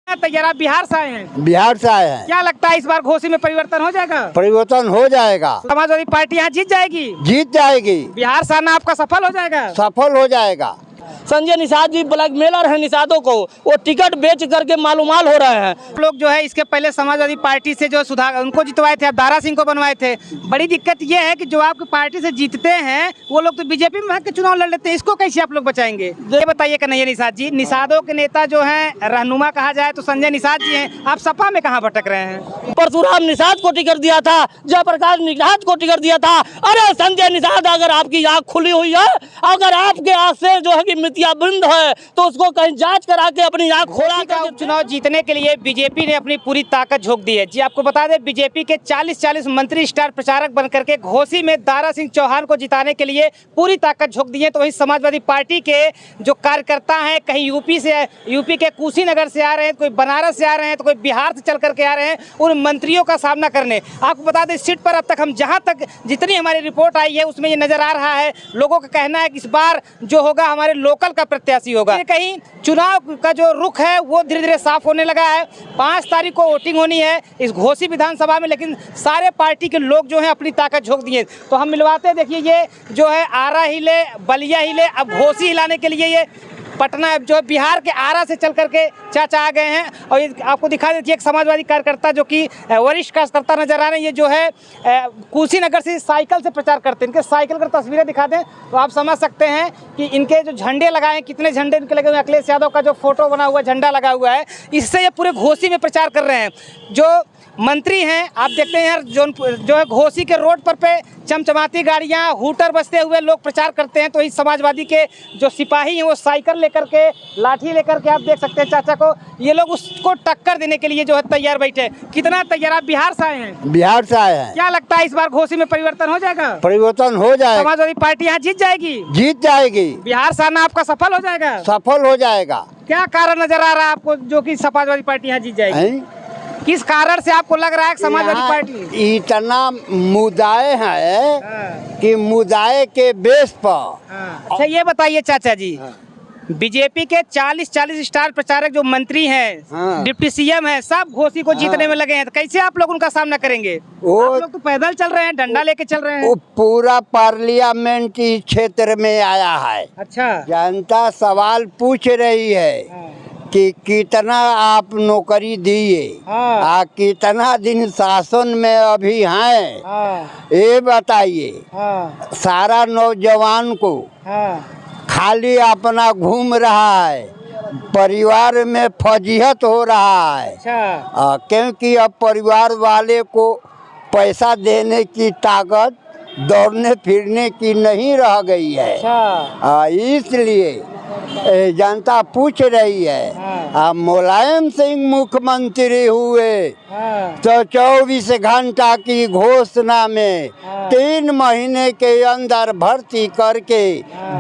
तैयार, आप बिहार से आए हैं? बिहार से आए हैं। क्या लगता है इस बार घोसी में परिवर्तन हो जाएगा? परिवर्तन हो जाएगा, समाजवादी पार्टी यहाँ जीत जाएगी? जीत जाएगी, बिहार से आना आपका सफल हो जाएगा? सफल हो जाएगा। संजय निषाद जी ब्लैकमेलर हैं निषादों को, वो टिकट बेच करके मालूमाल हो रहे हैं। लोग जो है इसके पहले समाजवादी पार्टी से जो सुधार उनको जितवाए थे, अब दारा सिंह को बनवाए थे। बड़ी दिक्कत ये है कि जो आपकी पार्टी से जीतते हैं वो लोग तो बीजेपी में भाग के चुनाव लड़ लेते हैं, इसको कैसे आप लोग बचाएंगे? ये बताइए कन्हैया निषाद जी, निषादों के नेता जो हैं, रहनुमा कहा जाए तो संजय निषाद जी हैं, आप सपा में कहाँ भटक रहे हैं? परशुराम निषाद को टिकट दिया था, जयप्रकाश निषाद को टिकट दिया था। अरे संजय निषाद, अगर आपकी आँख खुली हुई है, अगर आपके आँख से जो है कि मिथ्याबंद है तो उसको कहीं जांच करा के अपनी आँख खोला कर। चुनाव जीतने के लिए बीजेपी ने अपनी पूरी ताकत झोंक दी है। जी आपको बता दें, बीजेपी के 40 मंत्री स्टार प्रचारक बनकर के घोसी में दारा सिंह चौहान को जिताने के लिए पूरी ताकत झोंक दी है। तो वही समाजवादी पार्टी के जो कार्यकर्ता हैं, कहीं यूपी के कुशीनगर से आ रहे हैं, कोई बनारस से आ रहे हैं, तो कोई बिहार से चल करके आ रहे हैं उन मंत्रियों का सामना करने। आपको बता दें, इस सीट पर अब तक हम जहां तक जितनी हमारी रिपोर्ट आई है उसमें ये नजर आ रहा है, लोगों का कहना है कि इस बार जो होगा हमारे लोकल का प्रत्याशी होगा। कहीं चुनाव का जो रुख है वो धीरे धीरे साफ होने लगा है। 5 तारीख को वोटिंग होनी है इस घोसी विधानसभा में, लेकिन सारे पार्टी के लोग जो हैं अपनी ताकत झोंक दिए। तो हम मिलवाते हैं, देखिए ये जो है आरा हिले, बलिया हिले, अब घोसी हिलाने के लिए ये पटना जो बिहार के आरा से चल करके चाचा आ गए हैं। और ये आपको दिखा देती है एक समाजवादी कार्यकर्ता जो कि वरिष्ठ कार्यकर्ता नजर आ रहे हैं। ये जो है कुशीनगर से साइकिल से प्रचार करते हैं। इनके साइकिल की तस्वीरें दिखा दें तो आप समझ सकते हैं कि इनके जो झंडे लगाए हैं, कितने झंडे इनके लगे हुए हैं। अखिलेश यादव का जो फोटो बना हुआ झंडा लगा हुआ है, इससे ये पूरे घोसी में प्रचार कर रहे हैं। जो मंत्री हैं आप देखते हैं यार, जो है घोसी के रोड पर पे चमचमाती गाड़ियां, हूटर बजते हुए लोग प्रचार करते हैं। तो इस समाजवादी के जो सिपाही हैं वो साइकिल लेकर के, लाठी लेकर के आप देख सकते हैं चाचा को, ये लोग उसको टक्कर देने के लिए जो है तैयार बैठे। कितना तैयार? आप बिहार से आए हैं? बिहार से आए हैं। क्या लगता है इस बार घोसी में परिवर्तन हो जाएगा? परिवर्तन हो जाएगा, समाजवादी पार्टी यहाँ जीत जाएगी? जीत जाएगी, बिहार से आना आपका सफल हो जाएगा? सफल हो जाएगा। क्या कारण नजर आ रहा है आपको जो कि समाजवादी पार्टी यहाँ जीत जाएगी? हैं? किस कारण से आपको लग रहा है कि समाजवादी पार्टी? इतना मुद्दाए है कि मुद्दाए के बेस पर। अच्छा ये बताइए चाचा जी, बीजेपी के 40 स्टार प्रचारक जो मंत्री हैं, डिप्टी सीएम हैं, सब घोसी को जीतने में लगे हैं, तो कैसे आप लोग उनका सामना करेंगे? आप लोग तो पैदल चल रहे हैं, डंडा लेके चल रहे हैं। वो पूरा पार्लियामेंट इस क्षेत्र में आया है। अच्छा, जनता सवाल पूछ रही है कि कितना आप नौकरी दिए, कितना दिन शासन में अभी हैं, ये बताइए। सारा नौजवान को खाली अपना घूम रहा है, परिवार में फजीहत हो रहा है। क्योंकि अब परिवार वाले को पैसा देने की ताकत दौड़ने फिरने की नहीं रह गई है। इसलिए जनता पूछ रही है। मुलायम सिंह मुख्यमंत्री हुए तो 24 घंटा की घोषणा में 3 महीने के अंदर भर्ती करके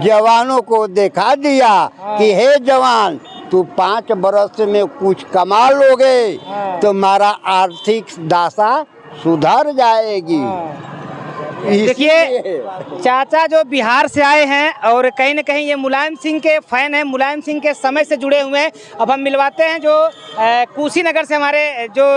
जवानों को दिखा दिया कि हे जवान, तू 5 बरस में कुछ कमा लोगे तो तुम्हारा आर्थिक दशा सुधर जाएगी। देखिए चाचा जो बिहार से आए हैं और कहीं न कहीं ये मुलायम सिंह के फैन हैं, मुलायम सिंह के समय से जुड़े हुए हैं। अब हम मिलवाते हैं जो कुशीनगर से हमारे जो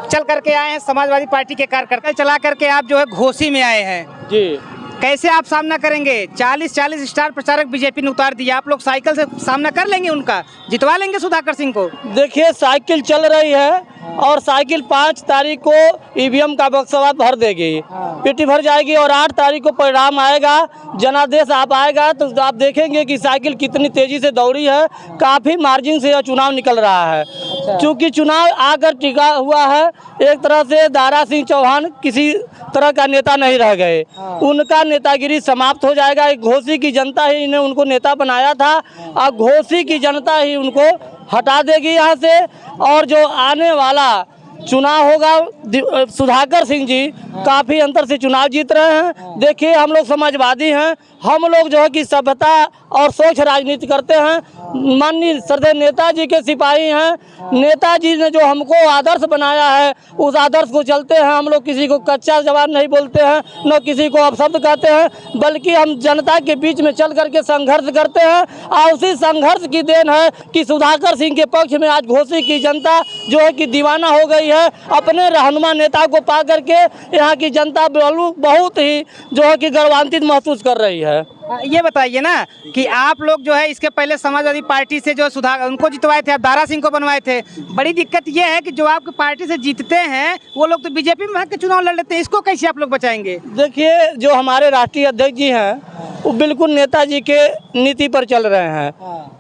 चल करके आए हैं समाजवादी पार्टी के कार्यकर्ता, चला करके आप जो है घोसी में आए हैं जी, कैसे आप सामना करेंगे? 40 स्टार प्रचारक बीजेपी ने उतार दिया, आप लोग साइकिल से सामना कर लेंगे, उनका जितवा लेंगे सुधाकर सिंह को? देखिए साइकिल चल रही है और साइकिल 5 तारीख को ईवीएम का बक्सा भर देगी, पेटी भर जाएगी और 8 तारीख को परिणाम आएगा, जनादेश आप आएगा तो आप देखेंगे कि साइकिल कितनी तेजी से दौड़ी है। काफ़ी मार्जिन से यह चुनाव निकल रहा है। क्योंकि चुनाव आकर टिका हुआ है, एक तरह से दारा सिंह चौहान किसी तरह का नेता नहीं रह गए, उनका नेतागिरी समाप्त हो जाएगा। घोसी की जनता ही इन्हें उनको नेता बनाया था, अब घोसी की जनता ही उनको हटा देगी यहाँ से। और जो आने वाला चुनाव होगा। सुधाकर सिंह जी काफ़ी अंतर से चुनाव जीत रहे हैं। देखिए, हम लोग समाजवादी हैं, हम लोग जो है कि सभ्यता और स्वच्छ राजनीति करते हैं। माननीय श्रद्धेय नेताजी के सिपाही हैं। नेताजी ने जो हमको आदर्श बनाया है, उस आदर्श को चलते हैं। हम लोग किसी को कच्चा जवान नहीं बोलते हैं, न किसी को अपशब्द कहते हैं, बल्कि हम जनता के बीच में चल करके संघर्ष करते हैं। और उसी संघर्ष की देन है कि सुधाकर सिंह के पक्ष में आज घोसी की जनता जो है कि दीवाना हो गई है। अपने रहनुमा नेता को पा करके यहाँ की जनता बहुत ही जो है कि गौरवान्वित महसूस कर रही है। ये बताइए ना कि आप लोग जो है इसके पहले समाजवादी पार्टी से जो सुधाकर उनको जितवाए थे, आप दारा सिंह को बनवाए थे। बड़ी दिक्कत ये है कि जो आपकी पार्टी से जीतते हैं वो लोग तो बीजेपी में के चुनाव लड़ लेते हैं। इसको कैसे आप लोग बचाएंगे? देखिए, जो हमारे राष्ट्रीय अध्यक्ष जी हैं वो बिल्कुल नेताजी के नीति पर चल रहे हैं।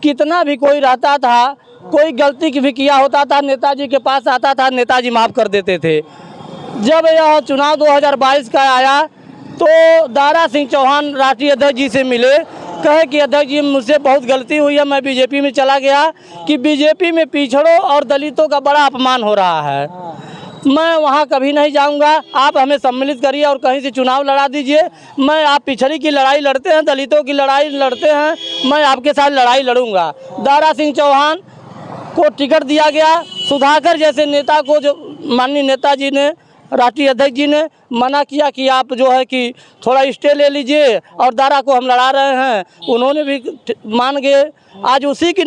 कितना भी कोई रहता था, कोई गलती भी किया होता था, नेताजी के पास आता था, नेताजी माफ़ कर देते थे। जब यह चुनाव 2022 का आया तो दारा सिंह चौहान राष्ट्रीय अध्यक्ष जी से मिले, कहे कि अध्यक्ष जी मुझसे बहुत गलती हुई है, मैं बीजेपी में चला गया कि बीजेपी में पिछड़ों और दलितों का बड़ा अपमान हो रहा है, मैं वहाँ कभी नहीं जाऊँगा। आप हमें सम्मिलित करिए और कहीं से चुनाव लड़ा दीजिए। मैं आप पिछड़ी की लड़ाई लड़ते हैं, दलितों की लड़ाई लड़ते हैं, मैं आपके साथ लड़ाई लड़ूंगा। दारा सिंह चौहान को टिकट दिया गया। सुधाकर जैसे नेता को जो माननीय नेताजी ने, राष्ट्रीय अध्यक्ष जी ने मना किया कि आप जो है कि थोड़ा स्टे ले लीजिए और दारा को हम लड़ा रहे हैं, उन्होंने भी मान गए। आज उसी की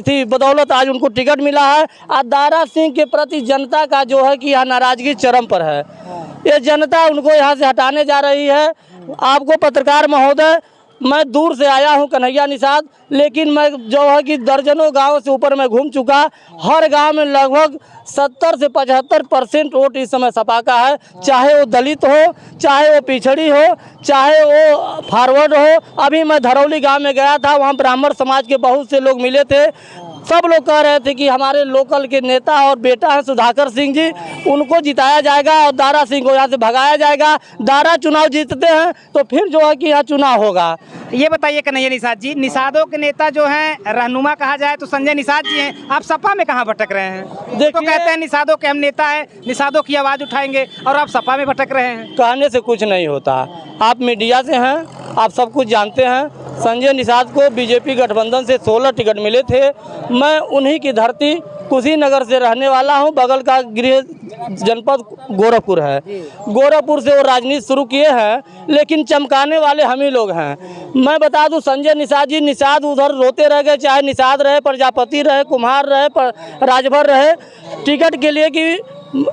थी बदौलत आज उनको टिकट मिला है। आज दारा सिंह के प्रति जनता का जो है कि यहाँ नाराजगी चरम पर है। ये जनता उनको यहाँ से हटाने जा रही है। आपको पत्रकार महोदय, मैं दूर से आया हूं कन्हैया निषाद, लेकिन मैं जो है कि दर्जनों गाँव से ऊपर मैं घूम चुका। हर गांव में लगभग 70 से 75% वोट इस समय सपा का है। चाहे वो दलित हो, चाहे वो पिछड़ी हो, चाहे वो फॉरवर्ड हो। अभी मैं धरौली गांव में गया था, वहाँ ब्राह्मण समाज के बहुत से लोग मिले थे। सब लोग कह रहे थे कि हमारे लोकल के नेता और बेटा है सुधाकर सिंह जी, उनको जिताया जाएगा और दारा सिंह को यहाँ से भगाया जाएगा। दारा चुनाव जीतते हैं तो फिर जो है कि यहाँ चुनाव होगा। ये बताइए कन्हैया निषाद जी, निषादों के नेता जो हैं, रहनुमा कहा जाए तो संजय निषाद जी हैं। आप सपा में कहाँ भटक रहे हैं? तो कहते हैं निषादों के हम नेता हैं, निषादों की आवाज़ उठाएंगे, और आप सपा में भटक रहे हैं। कहने से कुछ नहीं होता। आप मीडिया से हैं, आप सब कुछ जानते हैं। संजय निषाद को बीजेपी गठबंधन से 16 टिकट मिले थे। मैं उन्हीं की धरती कुशीनगर से रहने वाला हूं। बगल का गृह जनपद गोरखपुर है। गोरखपुर से वो राजनीति शुरू किए हैं, लेकिन चमकाने वाले हम ही लोग हैं। मैं बता दूं, संजय निषाद जी, निषाद उधर रोते रह गए, चाहे निषाद रहे, प्रजापति रहे, कुम्हार रहे, राजभर रहे, टिकट के लिए कि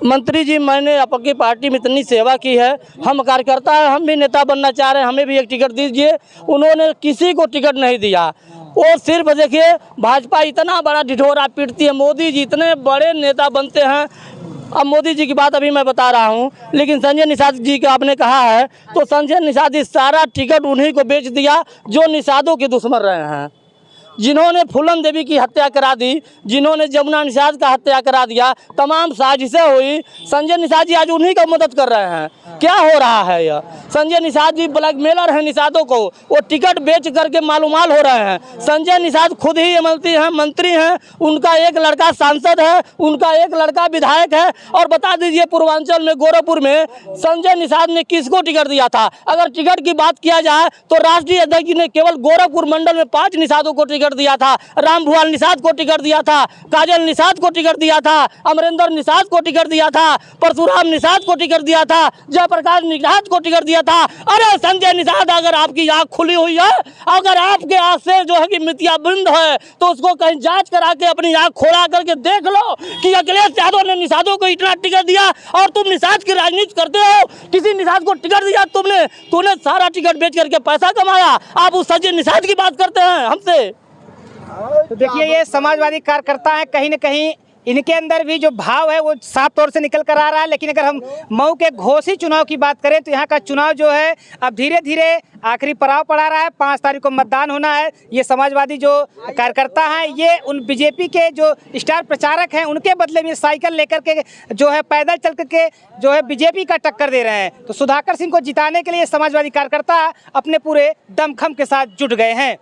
मंत्री जी मैंने आपकी पार्टी में इतनी सेवा की है, हम कार्यकर्ता हैं, हम भी नेता बनना चाह रहे हैं, हमें भी एक टिकट दीजिए। उन्होंने किसी को टिकट नहीं दिया। और सिर्फ देखिए, भाजपा इतना बड़ा ढिढोरा पीटती है, मोदी जी इतने बड़े नेता बनते हैं। अब मोदी जी की बात अभी मैं बता रहा हूं, लेकिन संजय निषाद जी का आपने कहा है, तो संजय निषाद जी सारा टिकट उन्हीं को बेच दिया जो निषादों के दुश्मन रहे हैं, जिन्होंने फूलन देवी की हत्या करा दी, जिन्होंने जमुना निषाद का हत्या करा दिया, तमाम साजिशें हुई। संजय निषाद जी आज उन्हीं का मदद कर रहे हैं। क्या हो रहा है यह? संजय निषाद जी ब्लैकमेलर हैं निषादों को, वो टिकट बेच करके मालूमाल हो रहे हैं। संजय निषाद खुद ही मंत्री हैं, उनका एक लड़का सांसद है, उनका एक लड़का विधायक है। और बता दीजिए, पूर्वांचल में गोरखपुर में संजय निषाद ने किसको टिकट दिया था? अगर टिकट की बात किया जाए तो राष्ट्रीय अध्यक्ष जी ने केवल गोरखपुर मंडल में 5 निषादों को टिकट दिया था। राम भुआल निषाद को टिकट दिया था, काजल निषाद को टिकट दिया था, अमरेंद्र निषाद को टिकट दिया था, परशुराम निषाद को टिकट दिया था, जयप्रकाश निषाद को टिकट दिया था। अरे संजय निषाद, अगर आपकी आंख खुली हुई है, अगर आपके आंख से जो है कि मिथ्याबंद है, तो उसको कहीं जांच करा के अपनी आंख खोला करके देख लो कि अखिलेश यादव ने निषादों को इतना टिकट दिया और तुम निषाद की राजनीति करते हो। किसी निषाद को टिकट दिया तूने सारा टिकट बेच करके पैसा कमाया। आप उस संजय निषाद की बात करते हैं हमसे। तो देखिए, ये समाजवादी कार्यकर्ता है, कहीं न कहीं इनके अंदर भी जो भाव है वो साफ तौर से निकल कर आ रहा है। लेकिन अगर हम मऊ के घोसी चुनाव की बात करें तो यहाँ का चुनाव जो है अब धीरे धीरे आखिरी पड़ाव पड़ा रहा है। 5 तारीख को मतदान होना है। ये समाजवादी जो कार्यकर्ता हैं, ये उन बीजेपी के जो स्टार प्रचारक हैं, उनके बदले में साइकिल लेकर के जो है पैदल चल करके जो है बीजेपी का टक्कर दे रहे हैं। तो सुधाकर सिंह को जिताने के लिए समाजवादी कार्यकर्ता अपने पूरे दमखम के साथ जुट गए हैं।